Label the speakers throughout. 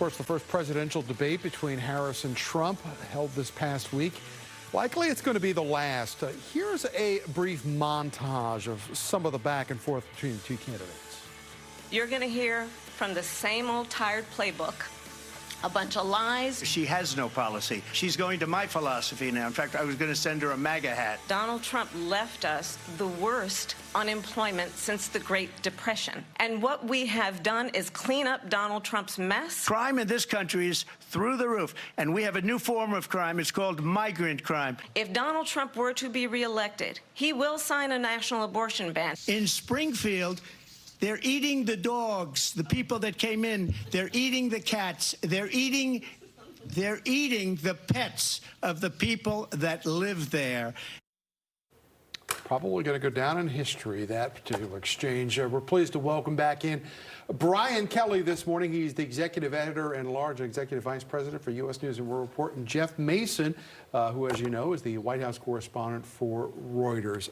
Speaker 1: course, the first presidential debate between Harris and Trump held this past week. Likely it's going to be the last. Here's a brief montage of some of the back and forth between the two candidates.
Speaker 2: You're going to hear from the same old tired playbook. A bunch of lies.
Speaker 3: She has no policy. She's going to my philosophy now. In fact, I was going to send her a MAGA hat.
Speaker 2: Donald Trump left us the worst unemployment since the Great Depression. And what we have done is clean up Donald Trump's mess.
Speaker 3: Crime in this country is through the roof, and we have a new form of crime. It's called migrant crime.
Speaker 2: If Donald Trump were to be reelected, he will sign a national abortion ban.
Speaker 3: In Springfield, they're eating the dogs, the people that came in. They're eating the cats. They're eating the pets of the people that live there.
Speaker 1: Probably going to go down in history, that particular exchange. We're pleased to welcome back in Brian Kelly this morning. He's the executive editor and large executive vice president for U.S. News and World Report, and Jeff Mason, who, as you know, is the White House correspondent for Reuters.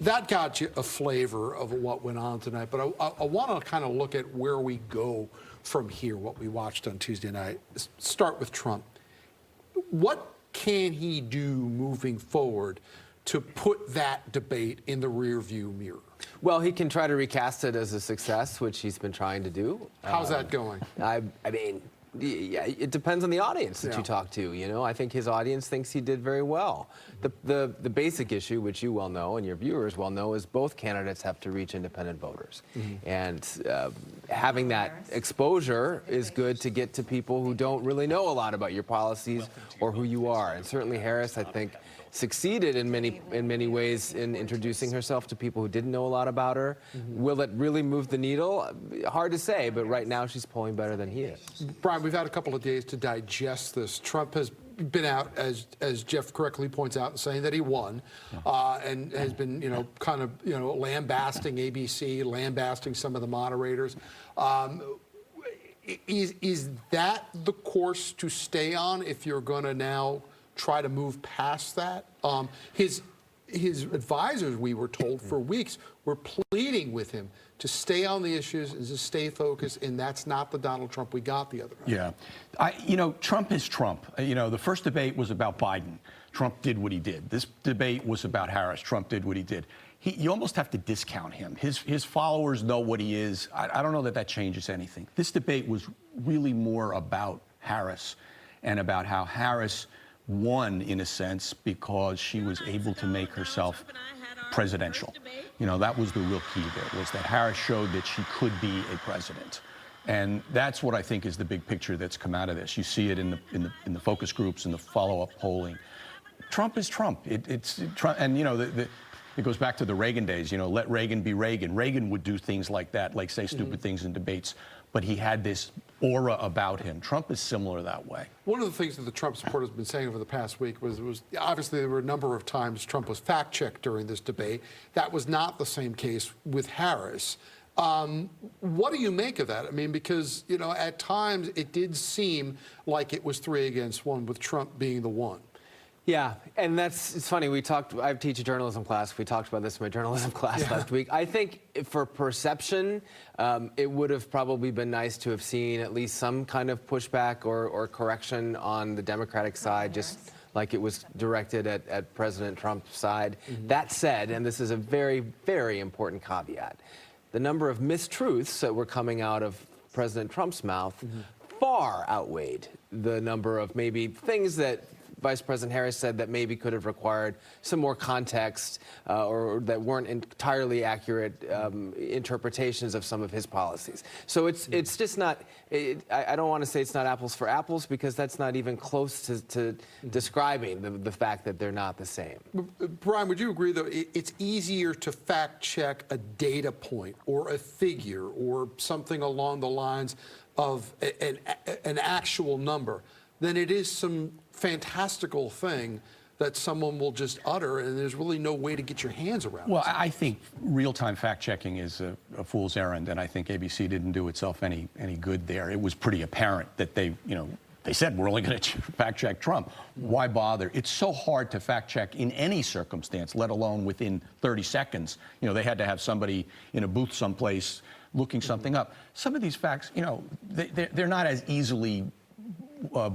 Speaker 1: That got you a flavor of what went on tonight, but I want to kind of look at where we go from here, what we watched on Tuesday night. Start with Trump. What can he do moving forward to put that debate in the rearview mirror?
Speaker 4: Well, he can try to recast it as a success, which he's been trying to do.
Speaker 1: How's that going?
Speaker 4: I mean, yeah, it depends on the audience that you talk to. You know, I think his audience thinks he did very well. The basic issue, which you well know and your viewers well know, is both candidates have to reach independent voters. And having that exposure is good to get to people who don't really know a lot about your policies or who you are. And certainly Harris, I think, succeeded in many ways in introducing herself to people who didn't know a lot about her. Will it really move the needle? Hard to say, but right now she's polling better than he is.
Speaker 1: Brian, we've had a couple of days to digest this. Trump has been out, as Jeff correctly points out, saying that he won, and has been, kind of, lambasting ABC, lambasting some of the moderators. Is that the course to stay on if you're going to now try to move past that? His advisors, we were told for weeks, were pleading with him to stay on the issues and to stay focused, and that's not the Donald Trump we got the other night.
Speaker 5: Yeah. Trump is Trump. The first debate was about Biden. Trump did what he did. This debate was about Harris. Trump did what he did. You almost have to discount him. His followers know what he is. I don't know that changes anything. This debate was really more about Harris and about how Harris won, in a sense, because she was able to make herself presidential. That was the real key there, was that Harris showed that she could be a president. And that's what I think is the big picture that's come out of this. You see it in the focus groups and the follow-up polling. Trump is Trump. It's Trump, and it goes back to the Reagan days. Let Reagan be Reagan. Reagan would do things like that, like say stupid things in debates, but he had this aura about him. Trump is similar that way. One
Speaker 1: of the things that the Trump supporters have been saying over the past week was obviously there were a number of times Trump was fact-checked during this debate. That was not the same case with Harris. What do you make of that? I mean, because, at times it did seem like it was 3 against 1, with Trump being the one.
Speaker 4: Yeah, and it's funny, I teach a journalism class, we talked about this in my journalism class last week. I think for perception, it would have probably been nice to have seen at least some kind of pushback or correction on the Democratic side, just like it was directed at President Trump's side. That said, and this is a very, very important caveat, the number of mistruths that were coming out of President Trump's mouth far outweighed the number of maybe things that Vice President Harris said that maybe could have required some more context or that weren't entirely accurate interpretations of some of his policies. So it's just not, I don't want to say it's not apples for apples, because that's not even close to describing the fact that they're not the same.
Speaker 1: Brian, would you agree, though, it's easier to fact check a data point or a figure or something along the lines of an actual number than it is some fantastical thing that someone will just utter and there's really no way to get your hands around?
Speaker 5: Well, I think real-time fact-checking is a fool's errand, and I think ABC didn't do itself any good there. It was pretty apparent that they said, we're only going to fact-check Trump. Why bother? It's so hard to fact-check in any circumstance, let alone within 30 seconds. They had to have somebody in a booth someplace looking something up. Some of these facts, you know, they're not as easily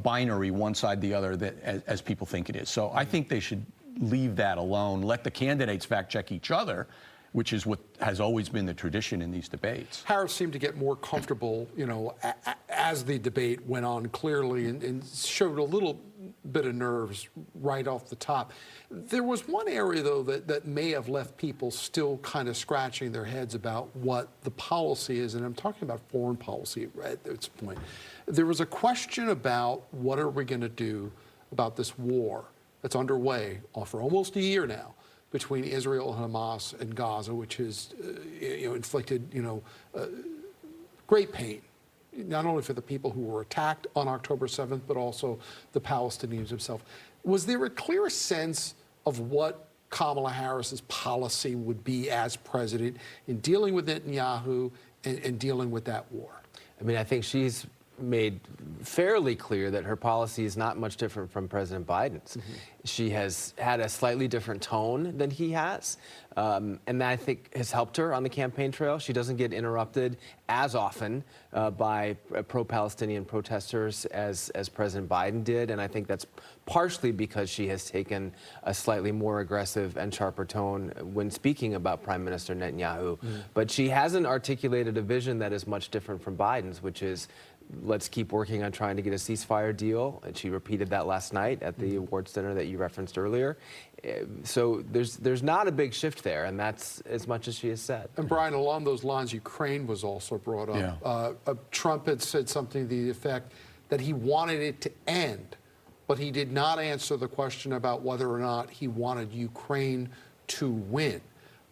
Speaker 5: binary, one side the other, as people think it is. So I think they should leave that alone. Let the candidates fact check each other, which is what has always been the tradition in these debates.
Speaker 1: Harris seemed to get more comfortable, you know, as the debate went on clearly, and showed a little bit of nerves right off the top. There was one area, though, that may have left people still kind of scratching their heads about what the policy is, and I'm talking about foreign policy at this point. There was a question about what are we going to do about this war that's underway for almost a year now between Israel and Hamas and Gaza, which has inflicted great pain, not only for the people who were attacked on October 7th, but also the Palestinians themselves. Was there a clear sense of what Kamala Harris's policy would be as president in dealing with Netanyahu and dealing with that war?
Speaker 4: I mean, I think she's made fairly clear that her policy is not much different from President Biden's. She has had a slightly different tone than he has, and that I think has helped her on the campaign trail. She doesn't get interrupted as often by pro-Palestinian protesters as President Biden did, and I think that's partially because she has taken a slightly more aggressive and sharper tone when speaking about Prime Minister Netanyahu. But she hasn't articulated a vision that is much different from Biden's, which is let's keep working on trying to get a ceasefire deal. And she repeated that last night at the awards dinner that you referenced earlier. So there's not a big shift there, and that's as much as she has said.
Speaker 1: And Brian, along those lines, Ukraine was also brought up.
Speaker 5: Yeah.
Speaker 1: Trump had said something to the effect that he wanted it to end, but he did not answer the question about whether or not he wanted Ukraine to win.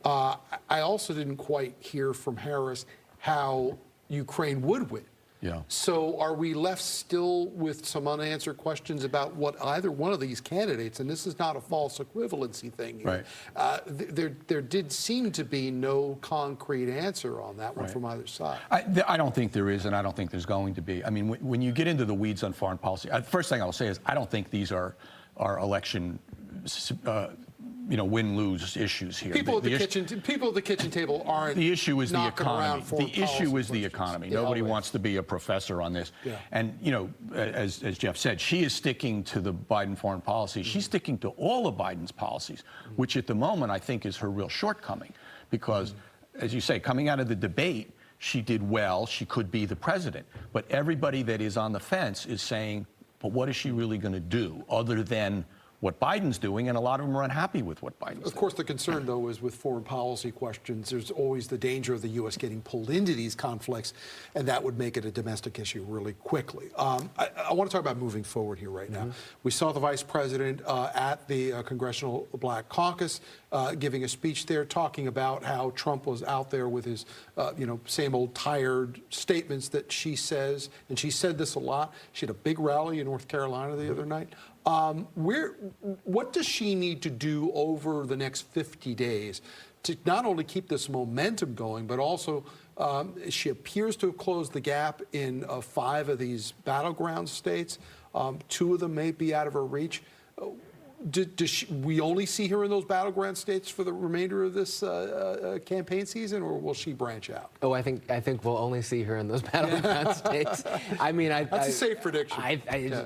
Speaker 1: I also didn't quite hear from Harris how Ukraine would win.
Speaker 5: Yeah.
Speaker 1: So are we left still with some unanswered questions about what either one of these candidates, and this is not a false equivalency thing here,
Speaker 5: right.
Speaker 1: There did seem to be no concrete answer on that one
Speaker 5: Right.
Speaker 1: from either side.
Speaker 5: I don't think there is, and I don't think there's going to be. I mean, when you get into the weeds on foreign policy, first thing I'll say is I don't think these are election win-lose issues here.
Speaker 1: People at the kitchen table aren't.
Speaker 5: The issue is the
Speaker 1: knocking
Speaker 5: economy.
Speaker 1: around foreign
Speaker 5: The issue is the
Speaker 1: policy
Speaker 5: economy.
Speaker 1: questions.
Speaker 5: Nobody
Speaker 1: Always.
Speaker 5: wants to be a professor on this.
Speaker 1: Yeah.
Speaker 5: And as Jeff said, she is sticking to the Biden foreign policy. She's sticking to all of Biden's policies, which at the moment I think is her real shortcoming, because, as you say, coming out of the debate, she did well. She could be the president, but everybody that is on the fence is saying, but what is she really going to do other than what Biden's doing, and a lot of them are unhappy with what Biden's doing.
Speaker 1: Of course, the concern, though, is with foreign policy questions, there's always the danger of the U.S. getting pulled into these conflicts, and that would make it a domestic issue really quickly. I want to talk about moving forward here right now. We saw the vice president at the Congressional Black Caucus giving a speech there, talking about how Trump was out there with his, same old tired statements that she says, and she said this a lot. She had a big rally in North Carolina the other night. What does she need to do over the next 50 days to not only keep this momentum going, but also she appears to have closed the gap in 5 of these battleground states. 2 of them may be out of her reach. Does we only see her in those battleground states for the remainder of this campaign season, or will she branch out?
Speaker 4: Oh, I think we'll only see her in those battleground states. I mean,
Speaker 1: that's a safe prediction.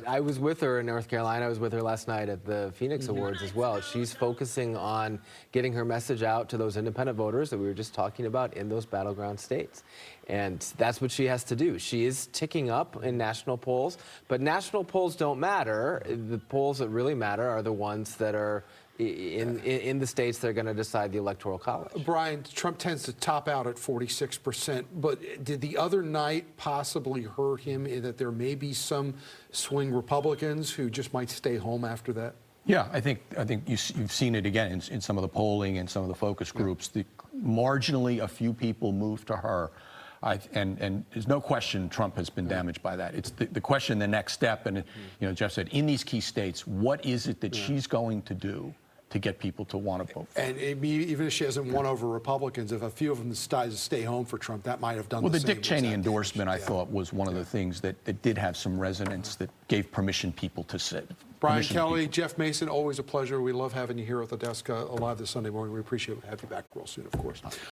Speaker 4: I was with her in North Carolina. I was with her last night at the Phoenix Awards as well. She's focusing on getting her message out to those independent voters that we were just talking about in those battleground states. And that's what she has to do. She is ticking up in national polls, but national polls don't matter. The polls that really matter are the ones that are in the states that are going to decide the Electoral College.
Speaker 1: Brian, Trump tends to top out at 46%, but did the other night possibly hurt him in that there may be some swing Republicans who just might stay home after that?
Speaker 5: Yeah, I think you've seen it again in some of the polling and some of the focus groups. Marginally, a few people moved to her. And there's no question Trump has been damaged by that. It's the question, the next step, and Jeff said, in these key states, what is it that she's going to do to get people to want to vote for her?
Speaker 1: And even if she hasn't won over Republicans, if a few of them decide to stay home for Trump, that might have done
Speaker 5: the
Speaker 1: same.
Speaker 5: Dick Cheney endorsement, I thought, was one of the things that did have some resonance, that gave permission people to sit.
Speaker 1: Brian Kelly, Jeff Mason, always a pleasure. We love having you here at the desk live this Sunday morning. We appreciate having you back real soon, of course.